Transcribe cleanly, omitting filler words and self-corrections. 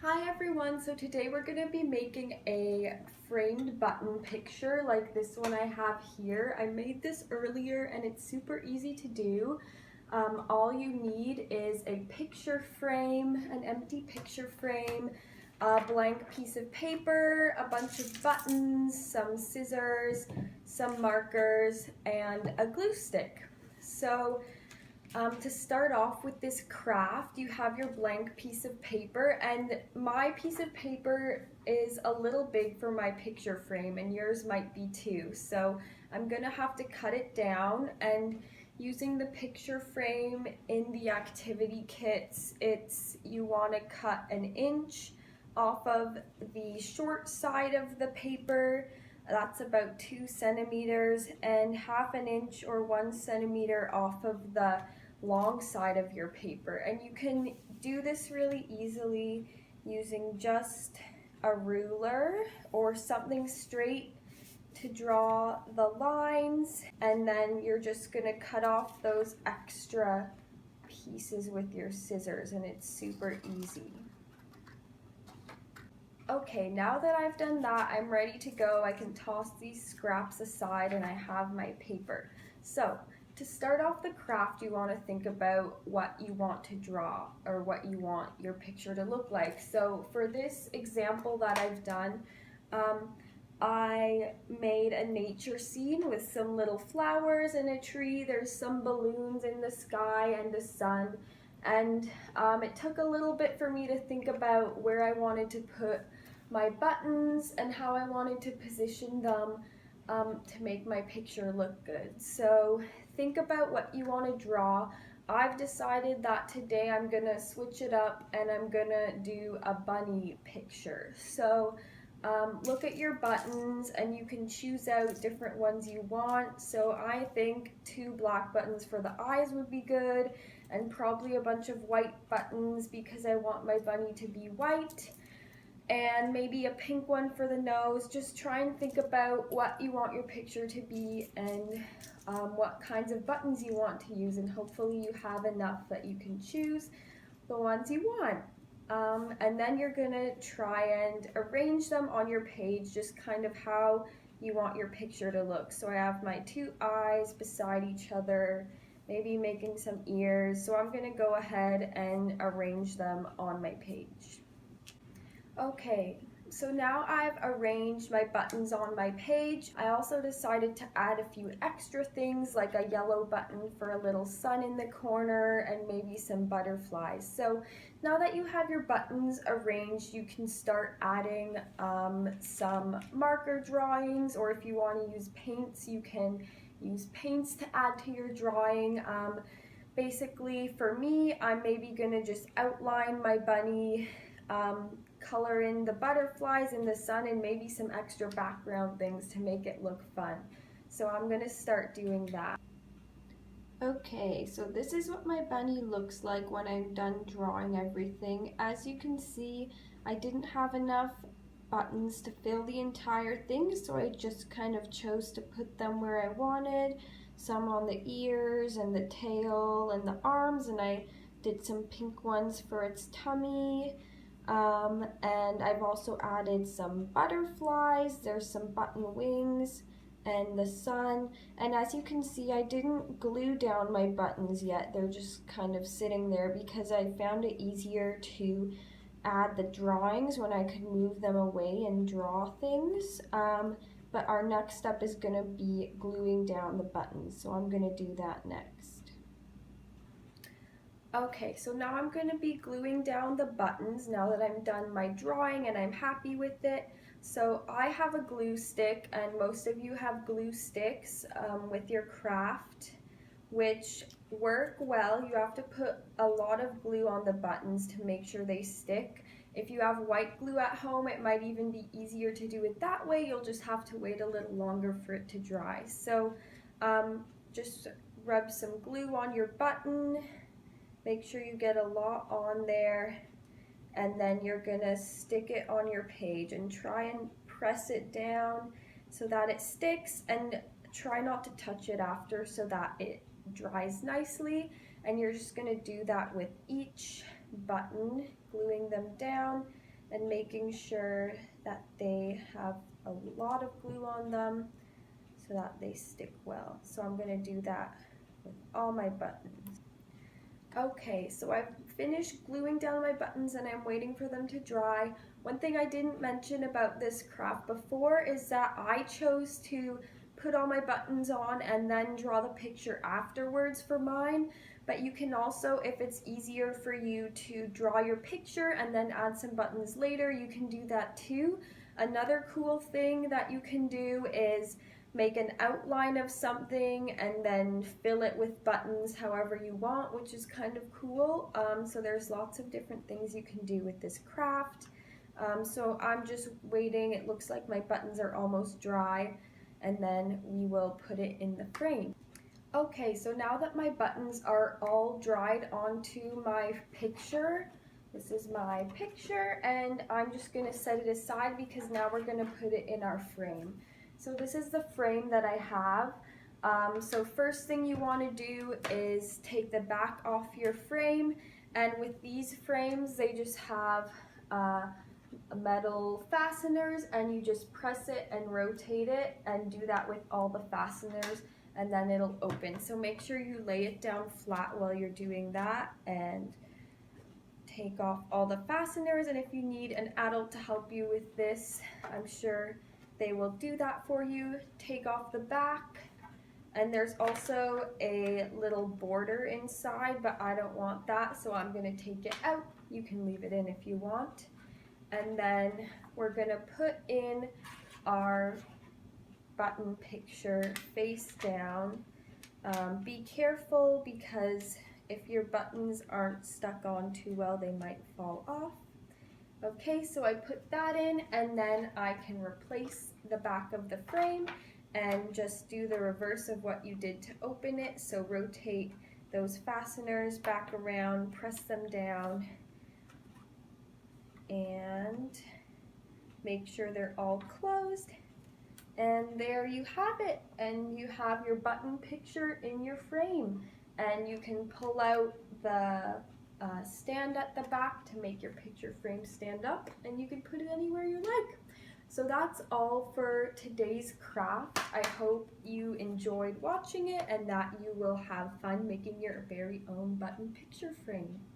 Hi everyone, so today we're going to be making a framed button picture like this one I have here. I made this earlier and it's super easy to do. All you need is a picture frame, an empty picture frame, a blank piece of paper, a bunch of buttons, some scissors, some markers, and a glue stick. So to start off with this craft, you have your blank piece of paper, and my piece of paper is a little big for my picture frame, and yours might be too. So I'm gonna have to cut it down, and using the picture frame in the activity kits, you wanna cut 1 inch off of the short side of the paper. That's about 2 centimeters, and 1/2 inch or 1 centimeter off of the long side of your paper. And you can do this really easily using just a ruler or something straight to draw the lines, and then you're just gonna cut off those extra pieces with your scissors, and it's super easy. Okay, now that I've done that, I'm ready to go. I can toss these scraps aside and I have my paper. So, to start off the craft, you want to think about what you want to draw or what you want your picture to look like. So for this example that I've done, I made a nature scene with some little flowers and a tree. There's some balloons in the sky and the sun. And it took a little bit for me to think about where I wanted to put my buttons and how I wanted to position them to make my picture look good. So think about what you want to draw. I've decided that today I'm gonna switch it up and I'm gonna do a bunny picture. So look at your buttons and you can choose out different ones you want. So I think 2 black buttons for the eyes would be good, and probably a bunch of white buttons because I want my bunny to be white, and maybe a pink one for the nose. Just try and think about what you want your picture to be and what kinds of buttons you want to use, and hopefully you have enough that you can choose the ones you want. And then you're gonna try and arrange them on your page, just kind of how you want your picture to look. So I have my 2 eyes beside each other, maybe making some ears. So I'm gonna go ahead and arrange them on my page. Okay, so now I've arranged my buttons on my page. I also decided to add a few extra things, like a yellow button for a little sun in the corner and maybe some butterflies. So now that you have your buttons arranged, you can start adding some marker drawings, or if you want to use paints, you can use paints to add to your drawing. Basically, for me, I'm maybe gonna just outline my bunny, color in the butterflies and the sun, and maybe some extra background things to make it look fun. So I'm gonna start doing that. Okay, so this is what my bunny looks like when I'm done drawing everything. As you can see, I didn't have enough buttons to fill the entire thing, so I just kind of chose to put them where I wanted. Some on the ears and the tail and the arms, and I did some pink ones for its tummy. And I've also added some butterflies. There's some button wings and the sun. And as you can see, I didn't glue down my buttons yet. They're just kind of sitting there because I found it easier to add the drawings when I could move them away and draw things. But our next step is going to be gluing down the buttons, so I'm going to do that next. Okay, so now I'm going to be gluing down the buttons now that I'm done my drawing and I'm happy with it. So I have a glue stick, and most of you have glue sticks with your craft, which work well. You have to put a lot of glue on the buttons to make sure they stick. If you have white glue at home, it might even be easier to do it that way. You'll just have to wait a little longer for it to dry. So just rub some glue on your button. Make sure you get a lot on there, and then you're gonna stick it on your page and try and press it down so that it sticks, and try not to touch it after so that it dries nicely. And you're just gonna do that with each button, gluing them down and making sure that they have a lot of glue on them so that they stick well. So I'm going to do that with all my buttons. Okay, so I've finished gluing down my buttons and I'm waiting for them to dry. One thing I didn't mention about this craft before is that I chose to put all my buttons on and then draw the picture afterwards for mine. But you can also, if it's easier for you to draw your picture and then add some buttons later, you can do that too. Another cool thing that you can do is make an outline of something and then fill it with buttons however you want, which is kind of cool. So there's lots of different things you can do with this craft. So I'm just waiting. It looks like my buttons are almost dry, and then we will put it in the frame. Okay, so now that my buttons are all dried onto my picture, this is my picture, and I'm just going to set it aside because now we're going to put it in our frame. So this is the frame that I have. So first thing you want to do is take the back off your frame, and with these frames they just have metal fasteners, and you just press it and rotate it, and do that with all the fasteners, and then it'll open. So make sure you lay it down flat while you're doing that and take off all the fasteners. And if you need an adult to help you with this, I'm sure they will do that for you. Take off the back, and there's also a little border inside, but I don't want that, so I'm going to take it out. You can leave it in if you want. And then we're going to put in our button picture face down. Be careful because if your buttons aren't stuck on too well, they might fall off. Okay, so I put that in, and then I can replace the back of the frame and just do the reverse of what you did to open it. So rotate those fasteners back around, press them down, and make sure they're all closed. And there you have it, and you have your button picture in your frame. And you can pull out the stand at the back to make your picture frame stand up, and you can put it anywhere you like. So that's all for today's craft. I hope you enjoyed watching it and that you will have fun making your very own button picture frame.